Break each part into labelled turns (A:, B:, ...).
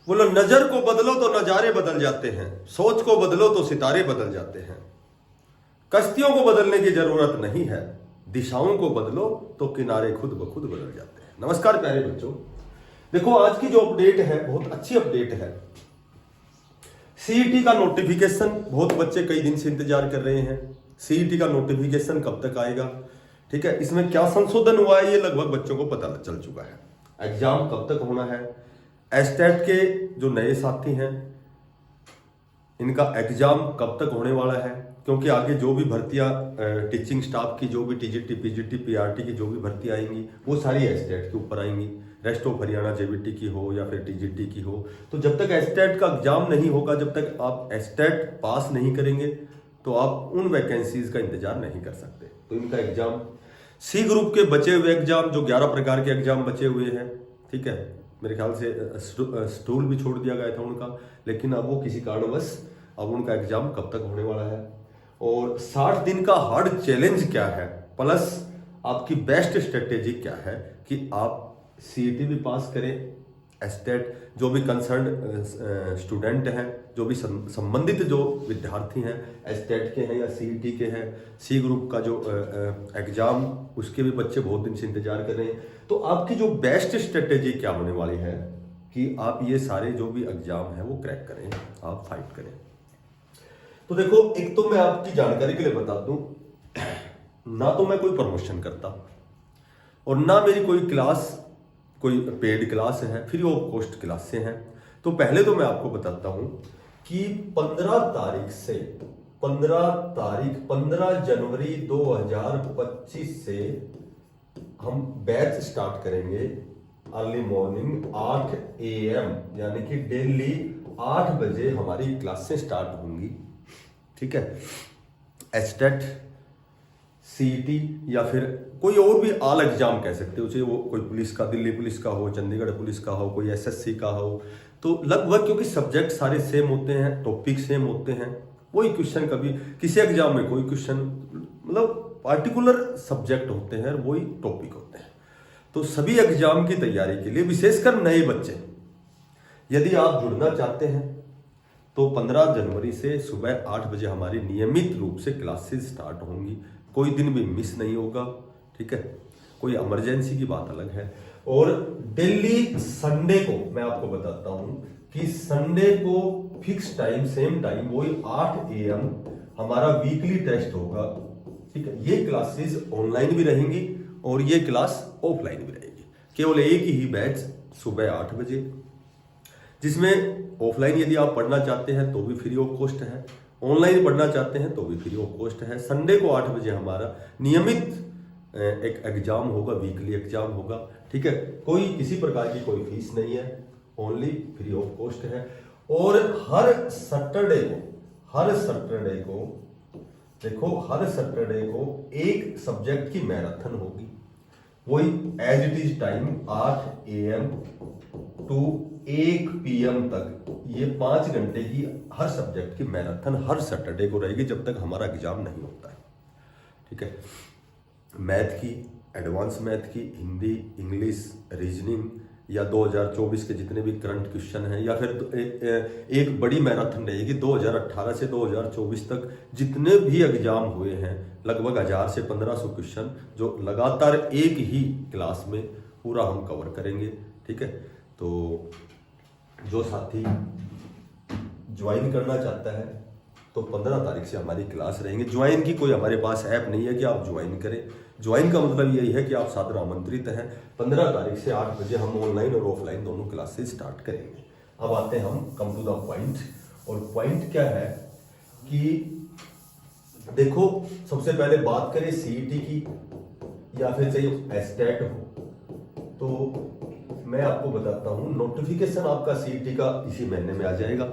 A: बोलो नजर को बदलो तो नजारे बदल जाते हैं, सोच को बदलो तो सितारे बदल जाते हैं। कश्तियों को बदलने की जरूरत नहीं है, दिशाओं को बदलो तो किनारे खुद ब खुद बदल जाते हैं। नमस्कार प्यारे बच्चों, देखो आज की जो अपडेट है बहुत अच्छी अपडेट है। सीईटी का नोटिफिकेशन बहुत बच्चे कई दिन से इंतजार कर रहे हैं। सीईटी का नोटिफिकेशन कब तक आएगा, ठीक है, इसमें क्या संशोधन हुआ है ये लगभग बच्चों को पता चल चुका है। एग्जाम कब तक होना है, एस्टेट के जो नए साथी हैं इनका एग्जाम कब तक होने वाला है, क्योंकि आगे जो भी भर्तियां टीचिंग स्टाफ की, जो भी टीजीटी पीजीटी पीआरटी की जो भी भर्तियां आएंगी वो सारी एस्टेट के ऊपर आएंगी। रेस्ट ऑफ हरियाणा जेबीटी की हो या फिर टीजीटी की हो, तो जब तक एस्टेट का एग्जाम नहीं होगा, जब तक आप एस्टेट पास नहीं करेंगे तो आप उन वैकेंसीज का इंतजार नहीं कर सकते। तो इनका एग्जाम सी ग्रुप के बचे हुए एग्जाम, जो 11 प्रकार के एग्जाम बचे हुए हैं, ठीक है, मेरे ख्याल से स्टूल भी छोड़ दिया गया था उनका, लेकिन अब वो किसी कारणवश अब उनका एग्जाम कब तक होने वाला है, और 60 दिन का हार्ड चैलेंज क्या है, प्लस आपकी बेस्ट स्ट्रेटेजी क्या है कि आप सीईटी भी पास करें, एस्टेट जो भी कंसर्न स्टूडेंट हैं, जो भी संबंधित जो विद्यार्थी हैं एस्टेट के हैं या सीईटी के हैं, सी ग्रुप का जो एग्जाम उसके भी बच्चे बहुत दिन से इंतजार कर रहे हैं। तो आपकी जो बेस्ट स्ट्रेटेजी क्या होने वाली है कि आप ये सारे जो भी एग्जाम हैं वो क्रैक करें, आप फाइट करें। तो देखो, एक तो मैं आपकी जानकारी के लिए बता दूं, ना तो मैं कोई प्रमोशन करता और ना मेरी कोई क्लास कोई पेड क्लास है, फ्री ऑफ कॉस्ट क्लासें हैं। तो पहले तो मैं आपको बताता हूं कि 15 जनवरी 2025 से हम बैच स्टार्ट करेंगे अर्ली मॉर्निंग 8 AM, यानी कि डेली 8 बजे हमारी क्लासें स्टार्ट होंगी, ठीक है। एस्टेट, सीईटी या फिर कोई और भी ऑल एग्जाम कह सकते हो, चाहे वो कोई पुलिस का, दिल्ली पुलिस का हो, चंडीगढ़ पुलिस का हो, कोई एसएससी का हो, तो लगभग क्योंकि सब्जेक्ट सारे सेम होते हैं, टॉपिक सेम होते हैं, वही क्वेश्चन कभी किसी एग्जाम में कोई क्वेश्चन मतलब पार्टिकुलर सब्जेक्ट होते हैं, वही टॉपिक होते हैं। तो सभी एग्जाम की तैयारी के लिए विशेषकर नए बच्चे यदि आप जुड़ना चाहते हैं तो 15 जनवरी से सुबह 8 बजे हमारी नियमित रूप से क्लासेस स्टार्ट होंगी, कोई दिन भी मिस नहीं होगा, ठीक है। कोई इमरजेंसी की बात अलग है। और डेली संडे को मैं आपको बताता हूं कि संडे को फिक्स टाइम, सेम टाइम, वही 8 AM हमारा वीकली टेस्ट होगा, ठीक है। ये क्लासेस ऑनलाइन भी रहेंगी और ये क्लास ऑफलाइन भी रहेगी, केवल एक ही बैच सुबह 8 बजे, जिसमें ऑफलाइन यदि आप पढ़ना चाहते हैं तो भी फ्री ऑफ कॉस्ट है, ऑनलाइन पढ़ना चाहते हैं तो भी फ्री ऑफ कॉस्ट है। संडे को 8 बजे हमारा नियमित एक एग्जाम होगा, वीकली एग्जाम होगा, ठीक है। कोई किसी प्रकार की कोई फीस नहीं है, ओनली फ्री ऑफ कॉस्ट है। और हर सैटरडे को एक सब्जेक्ट की मैराथन होगी, वही as it is time 8 AM to 1 PM तक, ये 5 घंटे की हर सब्जेक्ट की मैराथन हर सैटरडे को रहेगी जब तक हमारा एग्जाम नहीं होता है, ठीक है। मैथ की, एडवांस मैथ की, हिंदी, इंग्लिश, रीजनिंग या 2024 के जितने भी करंट क्वेश्चन हैं, या फिर एक बड़ी मैराथन रहेगी 2018 से 2024 तक जितने भी एग्जाम हुए हैं, लगभग 1000 से 1500 क्वेश्चन जो लगातार एक ही क्लास में पूरा हम कवर करेंगे, ठीक है। तो जो साथी ज्वाइन करना चाहता है तो 15 तारीख से हमारी क्लास रहेंगे। ज्वाइन की कोई हमारे पास ऐप नहीं है कि आप ज्वाइन करें, ज्वाइन का मतलब यही है कि आप सादर आमंत्रित हैं। 15 तारीख से 8 बजे हम ऑनलाइन और ऑफलाइन दोनों क्लासेस स्टार्ट करेंगे। अब आते हैं हम कम टू द पॉइंट, और पॉइंट क्या है कि देखो, सबसे पहले बात करें सीईटी की या फिर चाहिए एस्टेट हो, तो मैं आपको बताता हूं नोटिफिकेशन आपका सीईटी का इसी महीने में आ जाएगा,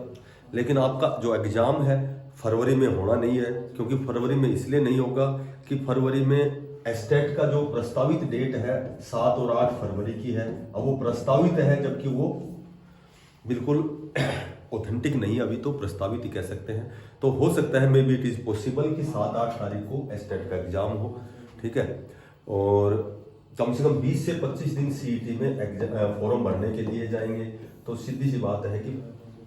A: लेकिन आपका जो एग्जाम है फरवरी में होना नहीं है, क्योंकि फरवरी में इसलिए नहीं होगा कि फरवरी में एस्टेट का जो प्रस्तावित डेट है 7 और 8 फरवरी की है। अब वो प्रस्तावित है जबकि वो बिल्कुल ऑथेंटिक नहीं, अभी तो प्रस्तावित ही कह सकते हैं। तो हो सकता है may be it is possible कि 7-8 तारीख को एस्टेट का एग्जाम हो, ठीक है। और कम से कम 20 से 25 दिन सीईटी में फॉर्म भरने के लिए जाएंगे। तो सीधी सी बात है कि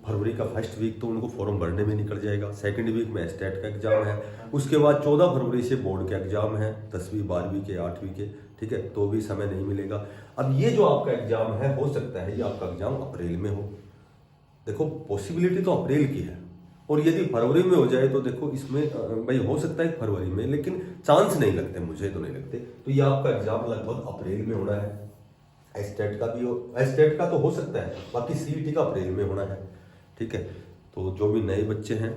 A: फरवरी का फर्स्ट वीक तो उनको फॉर्म भरने में निकल जाएगा। सेकंड वीक में स्टेट का एग्जाम है, उसके बाद 14 फरवरी से बोर्ड के एग्जाम है, 10वीं 12वीं के 8वीं के, ठीक है, तो भी समय नहीं मिलेगा। अब ये जो आपका एग्जाम है, हो सकता है ये आपका एग्जाम अप्रैल में हो। देखो पॉसिबिलिटी तो अप्रैल की है, और यदि फरवरी में हो जाए तो देखो इसमें भाई हो सकता है फरवरी में, लेकिन चांस नहीं लगते, मुझे तो नहीं लगते। तो ये आपका एग्जाम लगभग अप्रैल में होना है। स्टेट का भी स्टेट का तो हो सकता है, बाकी सीईटी का अप्रैल में होना है, ठीक है। तो जो भी नए बच्चे हैं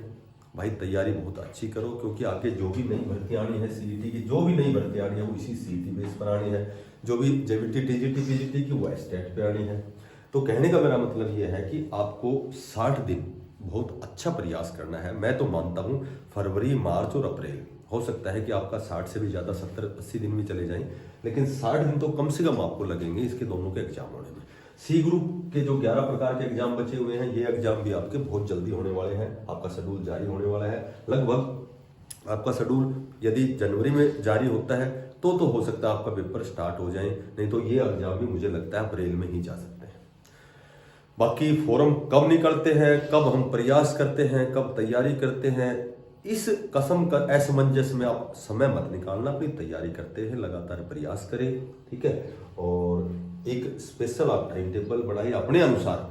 A: भाई तैयारी बहुत अच्छी करो, क्योंकि आगे जो भी नई भर्ती आनी है सीईटी की, जो भी नई भर्ती आनी है वो इसी सीईटी बेस पर आनी है। जो भी जेबीटी टीजीटी पीजीटी की वो स्टेट पे आनी है। तो कहने का मेरा मतलब ये है कि आपको 60 दिन बहुत अच्छा प्रयास करना है। मैं तो मानता हूँ फरवरी, मार्च और अप्रैल, हो सकता है कि आपका 60 से भी ज़्यादा 70-80 दिन भी चले जाएं, लेकिन 60 दिन तो कम से कम आपको लगेंगे इसके दोनों के एग्जाम होने में। सी ग्रुप के जो 11 प्रकार के एग्जाम बचे हुए हैं, ये एग्जाम भी आपके बहुत जल्दी होने वाले हैं। आपका शेड्यूल जारी होने वाला है। लगभग आपका शेड्यूल यदि जनवरी में जारी होता है तो हो सकता है आपका पेपर स्टार्ट हो जाए, नहीं तो ये एग्जाम भी मुझे लगता है अप्रैल में ही जा सकते हैं। बाकी फॉर्म कब निकलते हैं, कब हम प्रयास करते हैं, कब तैयारी करते हैं, इस कसम का असमंजस में आप समय मत निकालना। अपनी तैयारी करते हैं, लगातार प्रयास करें, ठीक है। और एक स्पेशल आप टाइम टेबल बनाइए अपने अनुसार।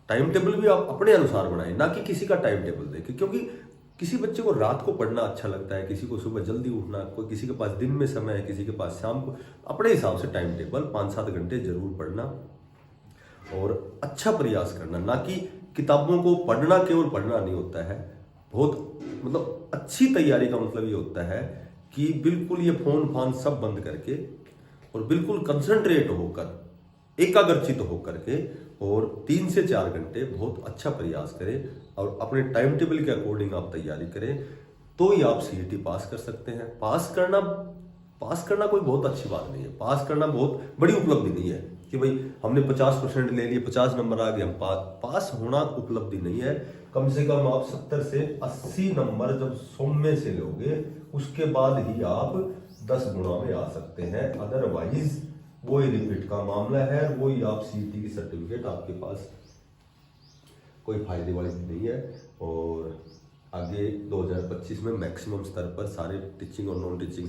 A: टाइम टेबल भी आप अपने अनुसार बनाएं, ना कि किसी का टाइम टेबल देखें, क्योंकि किसी बच्चे को रात को पढ़ना अच्छा लगता है, किसी को सुबह जल्दी उठना, कोई किसी के पास दिन में समय है, किसी के पास शाम को। अपने हिसाब से टाइम टेबल 5-7 घंटे जरूर पढ़ना और अच्छा प्रयास करना, ना कि किताबों को पढ़ना केवल पढ़ना नहीं होता है। बहुत मतलब अच्छी तैयारी का मतलब ये होता है कि बिल्कुल ये फोन फान सब बंद करके और बिल्कुल कंसंट्रेट होकर, एकाग्रचित होकर के, और 3 से 4 घंटे बहुत अच्छा प्रयास करें और अपने टाइम टेबल के अकॉर्डिंग आप तैयारी करें, तो ही आप सीईटी पास कर सकते हैं। पास करना कोई बहुत अच्छी बात नहीं है। पास करना बहुत बड़ी उपलब्धि नहीं है कि भाई हमने 50% ले लिए, 50 नंबर आ गए हम पास होना उपलब्धि नहीं है। कम से कम आप 70 से 80 नंबर जब 100 में से लोगे, उसके बाद ही आप 10 गुना में आ सकते हैं। अदरवाइज वो ही रिपीट का मामला है, वो ही आप सीईटी की सर्टिफिकेट आपके पास कोई फायदे वाली नहीं है। और आगे 2025 में मैक्सिमम स्तर पर सारे टीचिंग और नॉन टीचिंग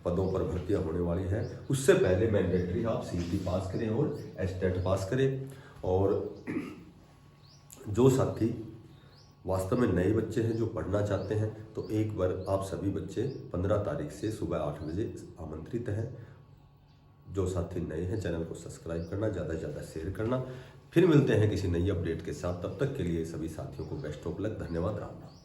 A: पदों पर भर्तियां होने वाली हैं। उससे पहले मैंडेटरी आप सीईटी पास करें और स्टेट पास करें। और जो साथी वास्तव में नए बच्चे हैं जो पढ़ना चाहते हैं, तो एक बार आप सभी बच्चे 15 तारीख से सुबह 8 बजे आमंत्रित हैं। जो साथी नए हैं चैनल को सब्सक्राइब करना, ज़्यादा से ज़्यादा शेयर करना। फिर मिलते हैं किसी नई अपडेट के साथ, तब तक के लिए सभी साथियों को बेस्ट ऑफ लक। धन्यवाद। राम राम।